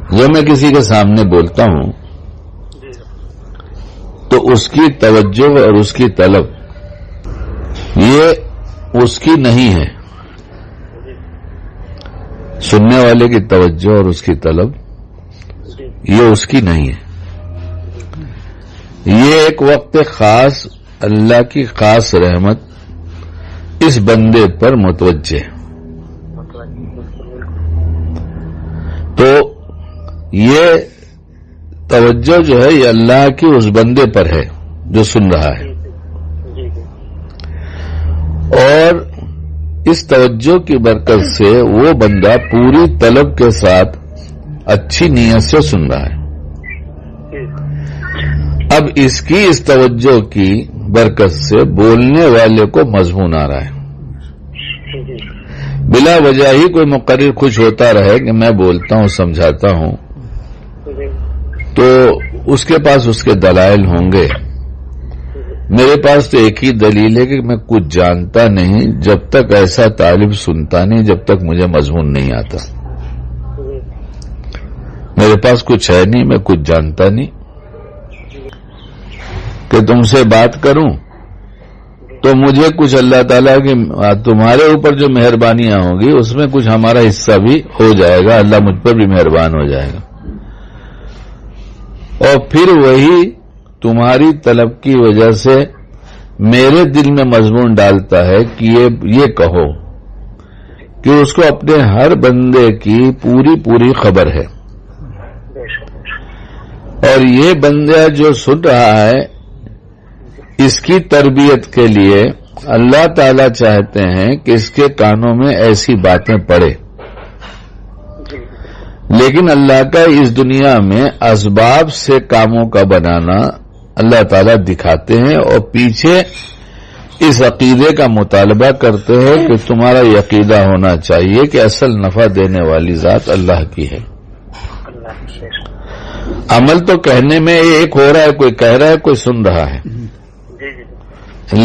جب میں کسی کے سامنے بولتا ہوں تو اس کی توجہ اور اس کی طلب یہ اس کی نہیں ہے، سننے والے کی توجہ اور اس کی طلب یہ اس کی نہیں ہے. یہ ایک وقت خاص اللہ کی خاص رحمت اس بندے پر متوجہ ہے. تو یہ توجہ جو ہے یہ اللہ کی اس بندے پر ہے جو سن رہا ہے، اور اس توجہ کی برکت سے وہ بندہ پوری طلب کے ساتھ اچھی نیت سے سن رہا ہے. اب اس کی اس توجہ کی برکت سے بولنے والے کو مضمون آ رہا ہے. بلا وجہ ہی کوئی مقرر خوش ہوتا رہے کہ میں بولتا ہوں سمجھاتا ہوں، تو اس کے پاس اس کے دلائل ہوں گے. میرے پاس تو ایک ہی دلیل ہے کہ میں کچھ جانتا نہیں جب تک ایسا طالب سنتا نہیں، جب تک مجھے مضمون نہیں آتا. میرے پاس کچھ ہے نہیں، میں کچھ جانتا نہیں کہ تم سے بات کروں تو مجھے کچھ اللہ تعالیٰ کی تمہارے اوپر جو مہربانیاں ہوں گی اس میں کچھ ہمارا حصہ بھی ہو جائے گا، اللہ مجھ پر بھی مہربان ہو جائے گا. اور پھر وہی تمہاری طلب کی وجہ سے میرے دل میں مضمون ڈالتا ہے کہ یہ کہو کہ اس کو اپنے ہر بندے کی پوری خبر ہے، اور یہ بندہ جو سن رہا ہے اس کی تربیت کے لیے اللہ تعالی چاہتے ہیں کہ اس کے کانوں میں ایسی باتیں پڑے. لیکن اللہ کا اس دنیا میں اسباب سے کاموں کا بنانا اللہ تعالیٰ دکھاتے ہیں، اور پیچھے اس عقیدے کا مطالبہ کرتے ہیں کہ تمہارا یہ عقیدہ ہونا چاہیے کہ اصل نفع دینے والی ذات اللہ کی ہے. عمل تو کہنے میں ایک ہو رہا ہے، کوئی کہہ رہا ہے کوئی سن رہا ہے،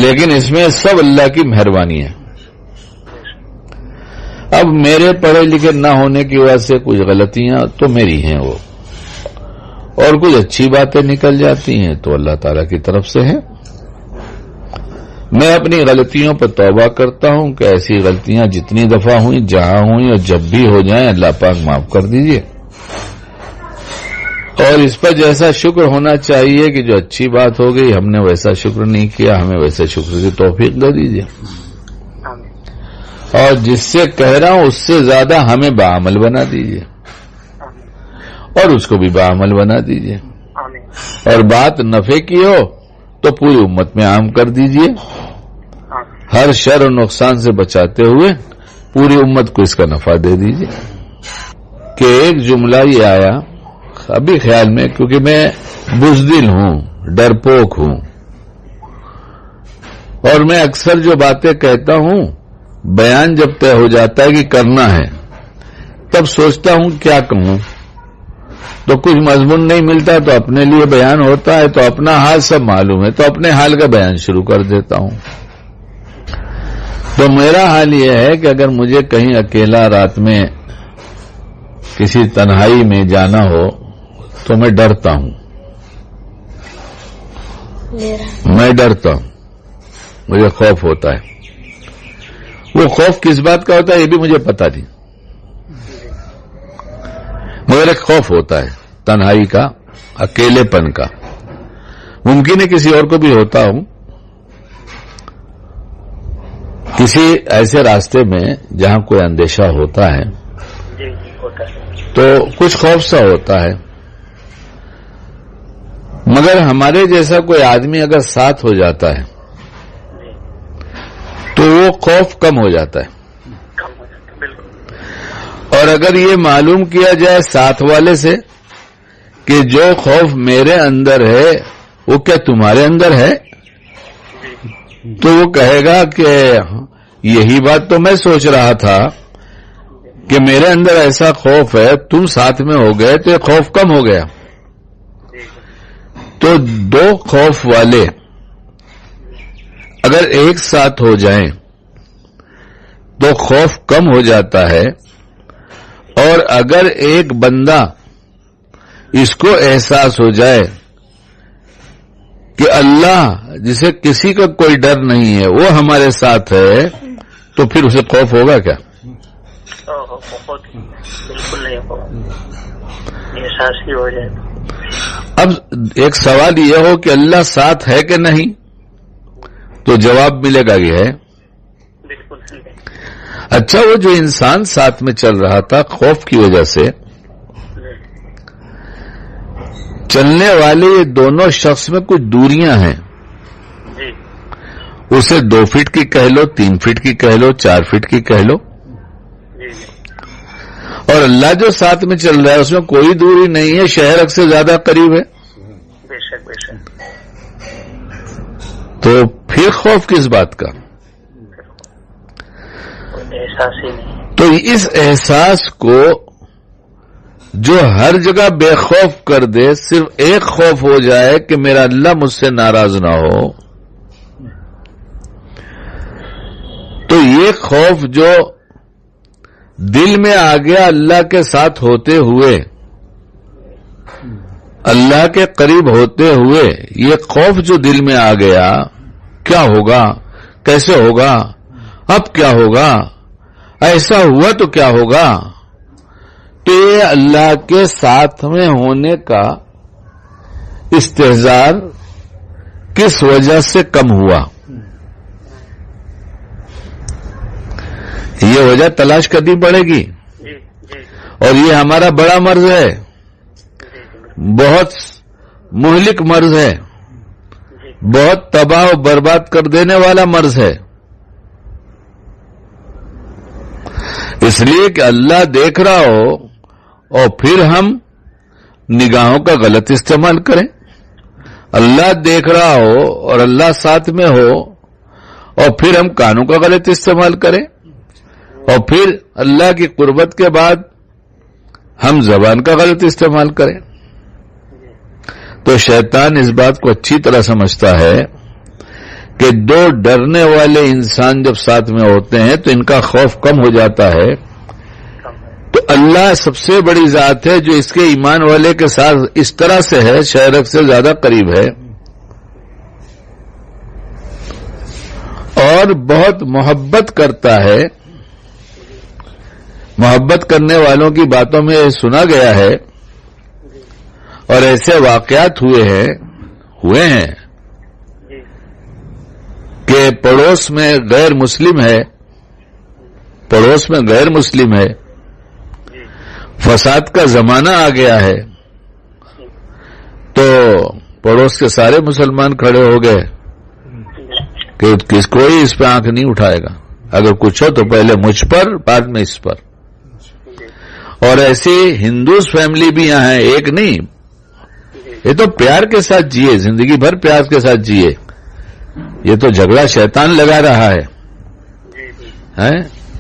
لیکن اس میں سب اللہ کی مہربانی ہے. اب میرے پڑھے لکھے نہ ہونے کی وجہ سے کچھ غلطیاں تو میری ہیں وہ، اور کچھ اچھی باتیں نکل جاتی ہیں تو اللہ تعالیٰ کی طرف سے ہے. میں اپنی غلطیوں پر توبہ کرتا ہوں کہ ایسی غلطیاں جتنی دفعہ ہوئیں، جہاں ہوئیں اور جب بھی ہو جائیں اللہ پاک معاف کر دیجئے. اور اس پر جیسا شکر ہونا چاہیے کہ جو اچھی بات ہو گئی ہم نے ویسا شکر نہیں کیا، ہمیں ویسے شکر کی توفیق دے دیجئے. اور جس سے کہہ رہا ہوں اس سے زیادہ ہمیں باعمل بنا دیجئے، اور اس کو بھی باعمل بنا دیجئے. اور بات نفع کی ہو تو پوری امت میں عام کر دیجئے، ہر شر و نقصان سے بچاتے ہوئے پوری امت کو اس کا نفع دے دیجئے. کہ ایک جملہ یہ آیا ابھی خیال میں، کیونکہ میں بزدل ہوں، ڈرپوک ہوں، اور میں اکثر جو باتیں کہتا ہوں بیان جب طے ہو جاتا ہے کہ کرنا ہے تب سوچتا ہوں کیا کہوں، تو کچھ مضمون نہیں ملتا تو اپنے لیے بیان ہوتا ہے، تو اپنا حال سب معلوم ہے تو اپنے حال کا بیان شروع کر دیتا ہوں. تو میرا حال یہ ہے کہ اگر مجھے کہیں اکیلا رات میں کسی تنہائی میں جانا ہو تو میں ڈرتا ہوں، مجھے خوف ہوتا ہے. وہ خوف کس بات کا ہوتا ہے یہ بھی مجھے پتا نہیں، مگر ایک خوف ہوتا ہے تنہائی کا، اکیلے پن کا. ممکن ہے کسی اور کو بھی ہوتا ہوں، کسی ایسے راستے میں جہاں کوئی اندیشہ ہوتا ہے تو کچھ خوف سا ہوتا ہے. مگر ہمارے جیسا کوئی آدمی اگر ساتھ ہو جاتا ہے تو وہ خوف کم ہو جاتا ہے. اور اگر یہ معلوم کیا جائے ساتھ والے سے کہ جو خوف میرے اندر ہے وہ کیا تمہارے اندر ہے، تو وہ کہے گا کہ یہی بات تو میں سوچ رہا تھا کہ میرے اندر ایسا خوف ہے، تم ساتھ میں ہو گئے تو یہ خوف کم ہو گیا. تو دو خوف والے اگر ایک ساتھ ہو جائیں تو خوف کم ہو جاتا ہے. اور اگر ایک بندہ اس کو احساس ہو جائے کہ اللہ جسے کسی کا کوئی ڈر نہیں ہے وہ ہمارے ساتھ ہے، تو پھر اسے خوف ہوگا کیا؟ بالکل نہیں ہوگا، احساس ہی ہو جائے۔ اب ایک سوال یہ ہو کہ اللہ ساتھ ہے کہ نہیں، تو جواب ملے گا یہ ہے۔ بالکل اچھا، وہ جو انسان ساتھ میں چل رہا تھا خوف کی وجہ سے، چلنے والے یہ دونوں شخص میں کچھ دوریاں ہیں، جی اسے 2 فٹ کی کہہ لو، 3 فٹ کی کہہ لو، 4 فٹ کی کہہ لو، جی اور اللہ جو ساتھ میں چل رہا ہے اس میں کوئی دوری نہیں ہے، شہر سے زیادہ قریب ہے، بے شک بے شک۔ تو پھر خوف کس بات کا؟ احساس ہی نہیں۔ تو اس احساس کو جو ہر جگہ بے خوف کر دے، صرف ایک خوف ہو جائے کہ میرا اللہ مجھ سے ناراض نہ ہو، تو یہ خوف جو دل میں آ گیا اللہ کے ساتھ ہوتے ہوئے، اللہ کے قریب ہوتے ہوئے، یہ خوف جو دل میں آ گیا، کیا ہوگا، کیسے ہوگا، اب کیا ہوگا، ایسا ہوا تو کیا ہوگا، تو یہ اللہ کے ساتھ میں ہونے کا استحضار کس وجہ سے کم ہوا، یہ وجہ تلاش کرنی پڑے گی۔ جی جی اور یہ ہمارا بڑا مرض ہے، بہت مہلک مرض ہے، بہت تباہ و برباد کر دینے والا مرض ہے، اس لیے کہ اللہ دیکھ رہا ہو اور پھر ہم نگاہوں کا غلط استعمال کریں، اللہ دیکھ رہا ہو اور اللہ ساتھ میں ہو اور پھر ہم کانوں کا غلط استعمال کریں، اور پھر اللہ کی قربت کے بعد ہم زبان کا غلط استعمال کریں۔ تو شیطان اس بات کو اچھی طرح سمجھتا ہے کہ 2 ڈرنے والے انسان جب ساتھ میں ہوتے ہیں تو ان کا خوف کم ہو جاتا ہے۔ تو اللہ سب سے بڑی ذات ہے جو اس کے ایمان والے کے ساتھ اس طرح سے ہے، شہرک سے زیادہ قریب ہے، اور بہت محبت کرتا ہے۔ محبت کرنے والوں کی باتوں میں سنا گیا ہے اور ایسے واقعات ہوئے ہیں کہ پڑوس میں غیر مسلم ہے، فساد کا زمانہ آ گیا ہے، تو پڑوس کے سارے مسلمان کھڑے ہو گئے کہ کوئی اس پہ آنکھ نہیں اٹھائے گا، اگر کچھ ہو تو پہلے مجھ پر، بعد میں اس پر۔ اور ایسی ہندوز فیملی بھی یہاں ہے، ایک نہیں، یہ تو پیار کے ساتھ جیے، زندگی بھر پیار کے ساتھ جیے، یہ تو جھگڑا شیطان لگا رہا ہے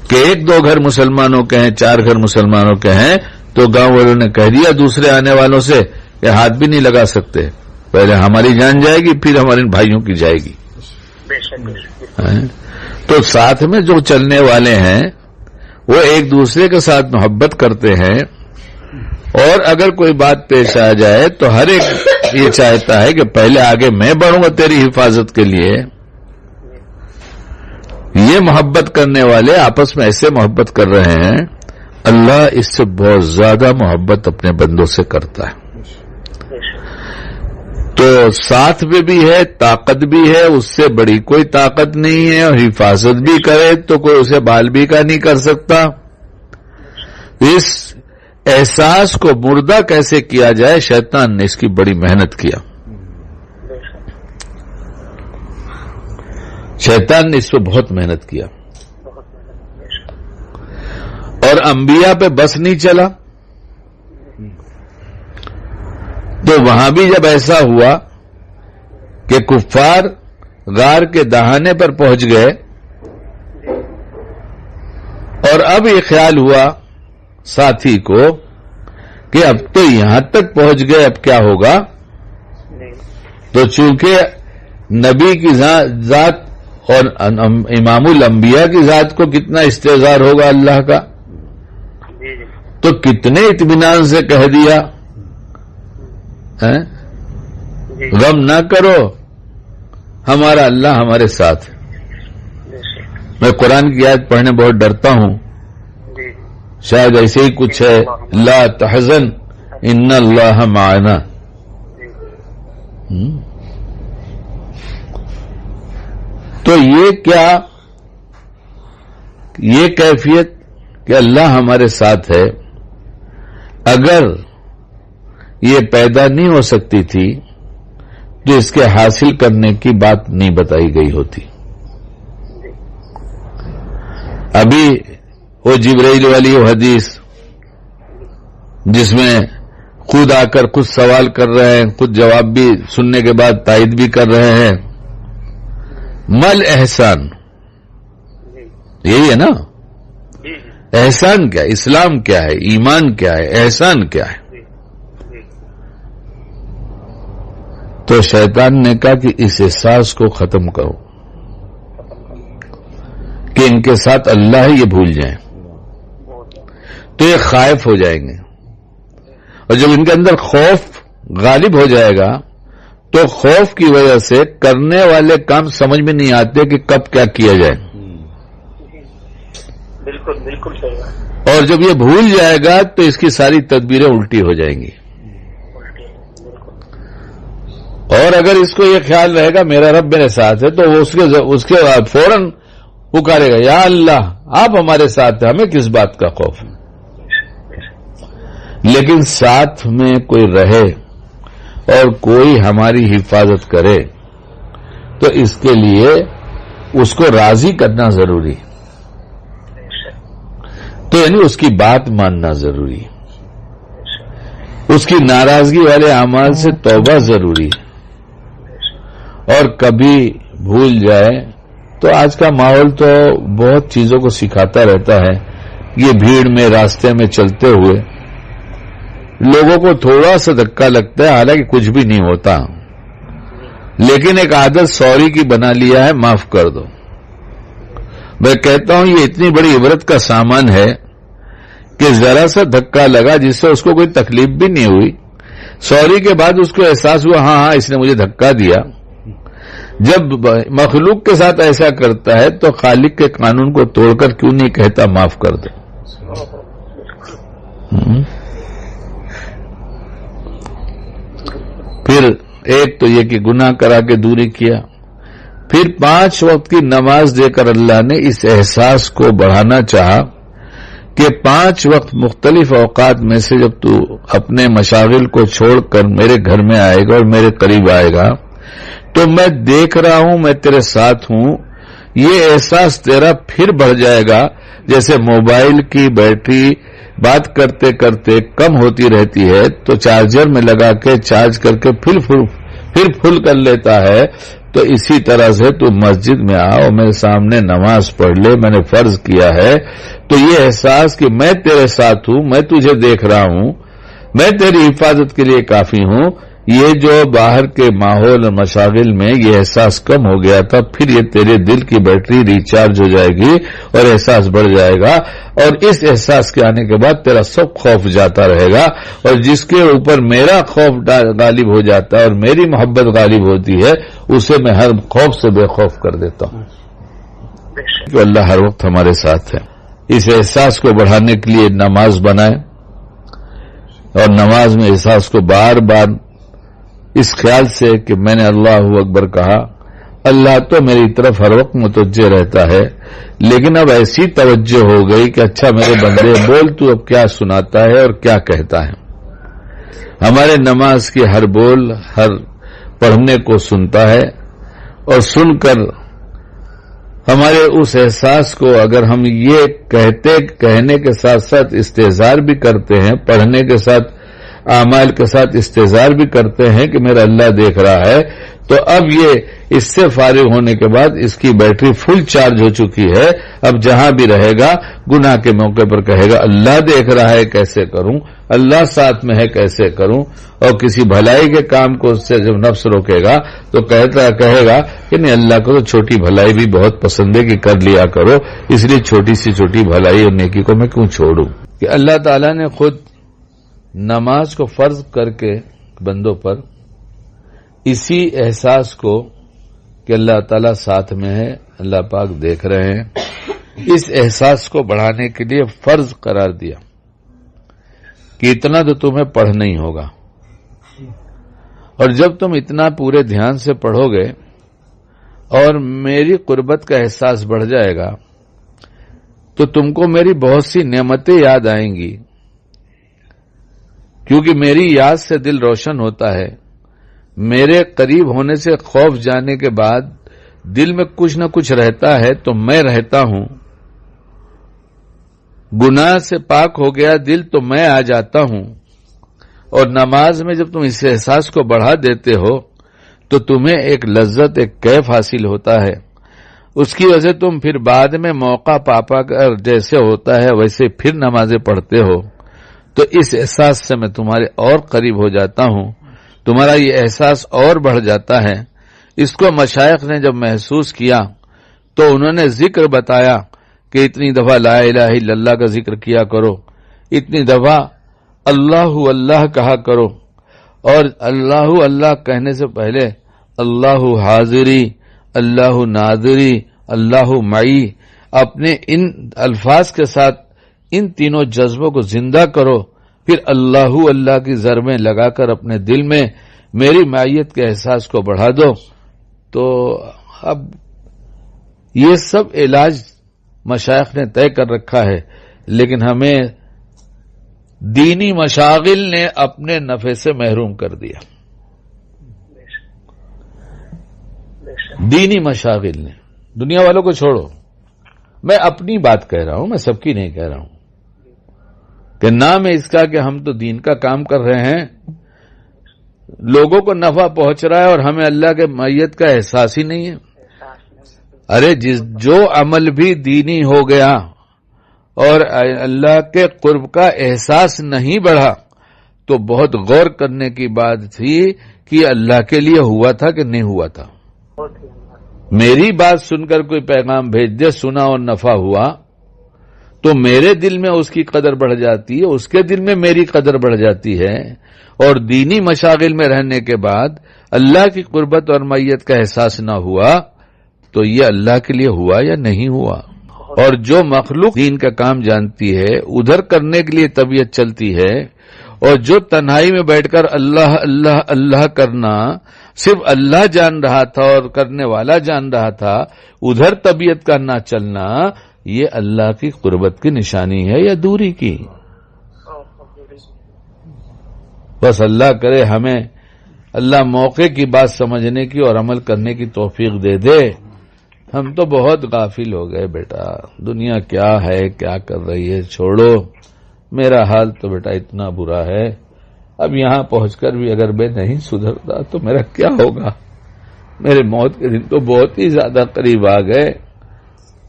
کہ 1-2 گھر مسلمانوں کے ہیں، 4 گھر مسلمانوں کے ہیں، تو گاؤں والوں نے کہہ دیا دوسرے آنے والوں سے کہ ہاتھ بھی نہیں لگا سکتے، پہلے ہماری جان جائے گی پھر ہمارے بھائیوں کی جائے گی۔ تو ساتھ میں جو چلنے والے ہیں وہ ایک دوسرے کے ساتھ محبت کرتے ہیں، اور اگر کوئی بات پیش آ جائے تو ہر ایک یہ چاہتا ہے کہ پہلے آگے میں بڑھوں گا تیری حفاظت کے لیے۔ یہ محبت کرنے والے آپس میں ایسے محبت کر رہے ہیں، اللہ اس سے بہت زیادہ محبت اپنے بندوں سے کرتا ہے۔ تو ساتھ میں بھی ہے، طاقت بھی ہے، اس سے بڑی کوئی طاقت نہیں ہے، اور حفاظت بھی کرے تو کوئی اسے بال بھی کا نہیں کر سکتا۔ اس احساس کو مردہ کیسے کیا جائے، شیطان نے اس کی بڑی محنت کیا، شیطان نے اس پہ بہت محنت کیا، اور انبیاء پہ بس نہیں چلا۔ تو وہاں بھی جب ایسا ہوا کہ کفار غار کے دہانے پر پہنچ گئے، اور اب یہ خیال ہوا ساتھی کو کہ اب تو یہاں تک پہنچ گئے، اب کیا ہوگا؟ تو چونکہ نبی کی ذات اور امام الانبیاء کی ذات کو کتنا استحضار ہوگا اللہ کا، تو کتنے اطمینان سے کہہ دیا غم نہ کرو، ہمارا اللہ ہمارے ساتھ ہے۔ میں قرآن کی آیت پڑھنے بہت ڈرتا ہوں، شاید ایسے ہی کچھ ہے، لا تحزن ان اللہ معنا۔ تو یہ کیا، یہ کیفیت کہ اللہ ہمارے ساتھ ہے، اگر یہ پیدا نہیں ہو سکتی تھی تو اس کے حاصل کرنے کی بات نہیں بتائی گئی ہوتی۔ ابھی وہ جبرائیل والی وہ حدیث جس میں خود آ کر خود سوال کر رہے ہیں، خود جواب بھی سننے کے بعد تائید بھی کر رہے ہیں، مل احسان، یہی ہے نا؟ احسان کیا ہے؟ اسلام کیا ہے؟ ایمان کیا ہے؟ احسان کیا ہے؟ تو شیطان نے کہا کہ اس احساس کو ختم کرو کہ ان کے ساتھ اللہ ہی یہ بھول جائیں، تو یہ خائف ہو جائیں گے، اور جب ان کے اندر خوف غالب ہو جائے گا تو خوف کی وجہ سے کرنے والے کام سمجھ میں نہیں آتے کہ کب کیا کیا جائے۔ بالکل بالکل صحیح۔ اور جب یہ بھول جائے گا تو اس کی ساری تدبیریں الٹی ہو جائیں گی۔ اور اگر اس کو یہ خیال رہے گا میرا رب میرے ساتھ ہے تو وہ اس کے بعد فوراً پکارے گا، یا اللہ آپ ہمارے ساتھ ہیں، ہمیں کس بات کا خوف ہے۔ لیکن ساتھ میں کوئی رہے اور کوئی ہماری حفاظت کرے تو اس کے لیے اس کو راضی کرنا ضروری، تو یعنی اس کی بات ماننا ضروری، اس کی ناراضگی والے اعمال سے توبہ ضروری ہے۔ اور کبھی بھول جائے تو آج کا ماحول تو بہت چیزوں کو سکھاتا رہتا ہے۔ یہ بھیڑ میں راستے میں چلتے ہوئے لوگوں کو تھوڑا سا دھکا لگتا ہے، حالانکہ کچھ بھی نہیں ہوتا، لیکن ایک عادت سوری کی بنا لیا ہے، معاف کر دو۔ میں کہتا ہوں یہ اتنی بڑی عبرت کا سامان ہے کہ ذرا سا دھکا لگا جس سے اس کو کوئی تکلیف بھی نہیں ہوئی، سوری کے بعد اس کو احساس ہوا ہاں اس نے مجھے دھکا دیا۔ جب مخلوق کے ساتھ ایسا کرتا ہے تو خالق کے قانون کو توڑ کر کیوں نہیں کہتا معاف کر دو؟ پھر ایک تو یہ کہ گناہ کرا کے دوری کیا، پھر 5 وقت کی نماز دے کر اللہ نے اس احساس کو بڑھانا چاہا کہ 5 وقت مختلف اوقات میں سے جب تو اپنے مشاغل کو چھوڑ کر میرے گھر میں آئے گا اور میرے قریب آئے گا تو میں دیکھ رہا ہوں، میں تیرے ساتھ ہوں، یہ احساس تیرا پھر بڑھ جائے گا۔ جیسے موبائل کی بیٹری بات کرتے کرتے کم ہوتی رہتی ہے تو چارجر میں لگا کے چارج کر کے پھر فل کر لیتا ہے، تو اسی طرح سے تو مسجد میں آؤ، میرے سامنے نماز پڑھ لے، میں نے فرض کیا ہے، تو یہ احساس کہ میں تیرے ساتھ ہوں، میں تجھے دیکھ رہا ہوں، میں تیری حفاظت کے لیے کافی ہوں، یہ جو باہر کے ماحول اور مشاغل میں یہ احساس کم ہو گیا تھا، پھر یہ تیرے دل کی بیٹری ریچارج ہو جائے گی اور احساس بڑھ جائے گا، اور اس احساس کے آنے کے بعد تیرا سب خوف جاتا رہے گا، اور جس کے اوپر میرا خوف غالب ہو جاتا ہے اور میری محبت غالب ہوتی ہے اسے میں ہر خوف سے بے خوف کر دیتا ہوں، کہ اللہ ہر وقت ہمارے ساتھ ہے۔ اس احساس کو بڑھانے کے لیے نماز بنائیں، اور نماز میں احساس کو بار بار اس خیال سے کہ میں نے اللہ اکبر کہا، اللہ تو میری طرف ہر وقت متوجہ رہتا ہے، لیکن اب ایسی توجہ ہو گئی کہ اچھا میرے بندے بول تو اب کیا سناتا ہے اور کیا کہتا ہے۔ ہمارے نماز کی ہر بول ہر پڑھنے کو سنتا ہے، اور سن کر ہمارے اس احساس کو اگر ہم یہ کہنے کے ساتھ ساتھ استحضار بھی کرتے ہیں، پڑھنے کے ساتھ اعمال کے ساتھ استحضار بھی کرتے ہیں کہ میرا اللہ دیکھ رہا ہے، تو اب یہ اس سے فارغ ہونے کے بعد اس کی بیٹری فل چارج ہو چکی ہے، اب جہاں بھی رہے گا گناہ کے موقع پر کہے گا اللہ دیکھ رہا ہے کیسے کروں، اللہ ساتھ میں ہے کیسے کروں، اور کسی بھلائی کے کام کو اس سے جب نفس روکے گا تو کہے گا کہ نہیں اللہ کو تو چھوٹی بھلائی بھی بہت پسند ہے کہ کر لیا کرو، اس لیے چھوٹی سی چھوٹی بھلائی اور نیکی کو میں کیوں چھوڑوں۔ کہ اللہ تعالیٰ نے خود نماز کو فرض کر کے بندوں پر اسی احساس کو کہ اللہ تعالیٰ ساتھ میں ہے، اللہ پاک دیکھ رہے ہیں، اس احساس کو بڑھانے کے لیے فرض قرار دیا کہ اتنا تو تمہیں پڑھنا ہی ہوگا، اور جب تم اتنا پورے دھیان سے پڑھو گے اور میری قربت کا احساس بڑھ جائے گا تو تم کو میری بہت سی نعمتیں یاد آئیں گی، کیونکہ میری یاد سے دل روشن ہوتا ہے، میرے قریب ہونے سے خوف جانے کے بعد دل میں کچھ نہ کچھ رہتا ہے تو میں رہتا ہوں، گناہ سے پاک ہو گیا دل تو میں آ جاتا ہوں، اور نماز میں جب تم اس احساس کو بڑھا دیتے ہو تو تمہیں ایک لذت، ایک کیف حاصل ہوتا ہے، اس کی وجہ تم پھر بعد میں موقع پا کر جیسے ہوتا ہے ویسے پھر نمازیں پڑھتے ہو، تو اس احساس سے میں تمہارے اور قریب ہو جاتا ہوں، تمہارا یہ احساس اور بڑھ جاتا ہے۔ اس کو مشائخ نے جب محسوس کیا تو انہوں نے ذکر بتایا کہ اتنی دفعہ لا الہ الا اللہ کا ذکر کیا کرو، اتنی دفعہ اللہ اللہ کہا کرو، اور اللہ اللہ کہنے سے پہلے اللہ حاضری، اللہ ناظری، اللہ معی، اپنے ان الفاظ کے ساتھ ان تینوں جذبوں کو زندہ کرو، پھر اللہ اللہ کی ضربیں لگا کر اپنے دل میں میری معیت کے احساس کو بڑھا دو۔ تو اب یہ سب علاج مشائخ نے طے کر رکھا ہے، لیکن ہمیں دینی مشاغل نے اپنے نفع سے محروم کر دیا، دینی مشاغل نے۔ دنیا والوں کو چھوڑو، میں اپنی بات کہہ رہا ہوں، میں سب کی نہیں کہہ رہا ہوں، کہ نام ہے اس کا کہ ہم تو دین کا کام کر رہے ہیں، لوگوں کو نفع پہنچ رہا ہے اور ہمیں اللہ کے معیت کا احساس ہی نہیں ہے۔ ارے جو عمل بھی دینی ہو گیا اور اللہ کے قرب کا احساس نہیں بڑھا تو بہت غور کرنے کی بات تھی کہ اللہ کے لیے ہوا تھا کہ نہیں ہوا تھا۔ میری بات سن کر کوئی پیغام بھیج دے، سنا اور نفع ہوا تو میرے دل میں اس کی قدر بڑھ جاتی ہے، اس کے دل میں میری قدر بڑھ جاتی ہے، اور دینی مشاغل میں رہنے کے بعد اللہ کی قربت اور معیت کا احساس نہ ہوا تو یہ اللہ کے لیے ہوا یا نہیں ہوا۔ اور جو مخلوق دین کا کام جانتی ہے ادھر کرنے کے لیے طبیعت چلتی ہے، اور جو تنہائی میں بیٹھ کر اللہ اللہ اللہ کرنا صرف اللہ جان رہا تھا اور کرنے والا جان رہا تھا، ادھر طبیعت کا نہ چلنا، یہ اللہ کی قربت کی نشانی ہے یا دوری کی؟ بس اللہ کرے ہمیں اللہ موقع کی بات سمجھنے کی اور عمل کرنے کی توفیق دے دے۔ ہم تو بہت غافل ہو گئے بیٹا، دنیا کیا ہے، کیا کر رہی ہے، چھوڑو، میرا حال تو بیٹا اتنا برا ہے، اب یہاں پہنچ کر بھی اگر میں نہیں سدھرتا تو میرا کیا ہوگا؟ میرے موت کے دن تو بہت ہی زیادہ قریب آ گئے،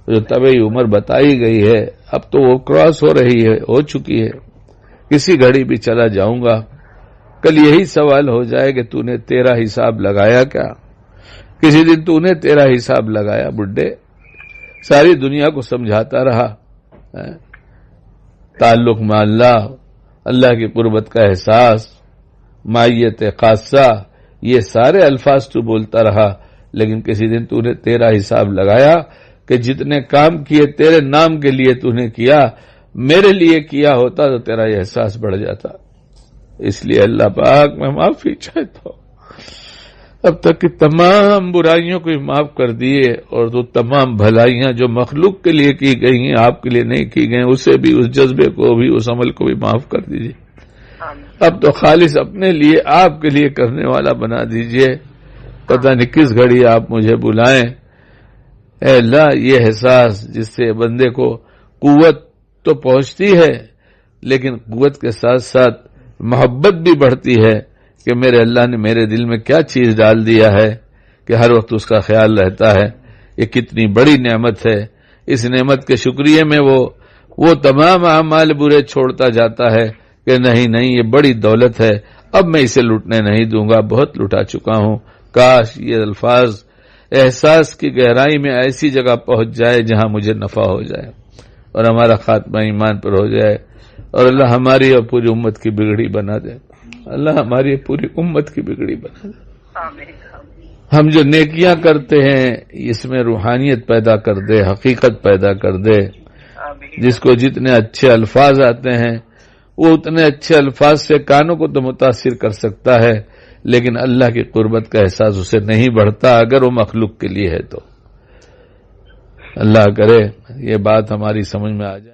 جو طبعی عمر بتائی گئی ہے اب تو وہ کراس ہو رہی ہے، ہو چکی ہے، کسی گھڑی بھی چلا جاؤں گا۔ کل یہی سوال ہو جائے کہ تو نے تیرا حساب لگایا کیا؟ کسی دن تو نے تیرا حساب لگایا بڈھے؟ ساری دنیا کو سمجھاتا رہا تعلق میں اللہ، اللہ کی قربت کا احساس، معیت خاصہ، یہ سارے الفاظ تو بولتا رہا، لیکن کسی دن تو نے تیرا حساب لگایا کہ جتنے کام کیے تیرے نام کے لیے تو نے کیا، میرے لیے کیا ہوتا تو تیرا یہ احساس بڑھ جاتا۔ اس لیے اللہ پاک میں معافی چاہتا ہوں، اب تک کی تمام برائیوں کو معاف کر دیے، اور تو تمام بھلائیاں جو مخلوق کے لیے کی گئی ہیں آپ کے لیے نہیں کی گئی، اسے بھی، اس جذبے کو بھی، اس عمل کو بھی معاف کر دیجیے۔ اب تو خالص اپنے لیے، آپ کے لیے کرنے والا بنا دیجیے۔ پتہ نہیں کس گھڑی آپ مجھے بلائیں۔ اے اللہ، یہ احساس جس سے بندے کو قوت تو پہنچتی ہے، لیکن قوت کے ساتھ ساتھ محبت بھی بڑھتی ہے کہ میرے اللہ نے میرے دل میں کیا چیز ڈال دیا ہے کہ ہر وقت اس کا خیال رہتا ہے۔ یہ کتنی بڑی نعمت ہے، اس نعمت کے شکریہ میں وہ تمام اعمال برے چھوڑتا جاتا ہے کہ نہیں نہیں، یہ بڑی دولت ہے، اب میں اسے لوٹنے نہیں دوں گا، بہت لٹا چکا ہوں۔ کاش یہ الفاظ احساس کی گہرائی میں ایسی جگہ پہنچ جائے جہاں مجھے نفع ہو جائے اور ہمارا خاتمہ ایمان پر ہو جائے، اور اللہ ہماری اور پوری امت کی بگڑی بنا دے۔ اللہ ہماری پوری امت کی بگڑی بنا دے. آمین. ہم جو نیکیاں کرتے ہیں اس میں روحانیت پیدا کر دے، حقیقت پیدا کر دے. آمین. جس کو جتنے اچھے الفاظ آتے ہیں وہ اتنے اچھے الفاظ سے کانوں کو تو متاثر کر سکتا ہے، لیکن اللہ کی قربت کا احساس اسے نہیں بڑھتا اگر وہ مخلوق کے لیے ہے تو. اللہ کرے یہ بات ہماری سمجھ میں آ جائے.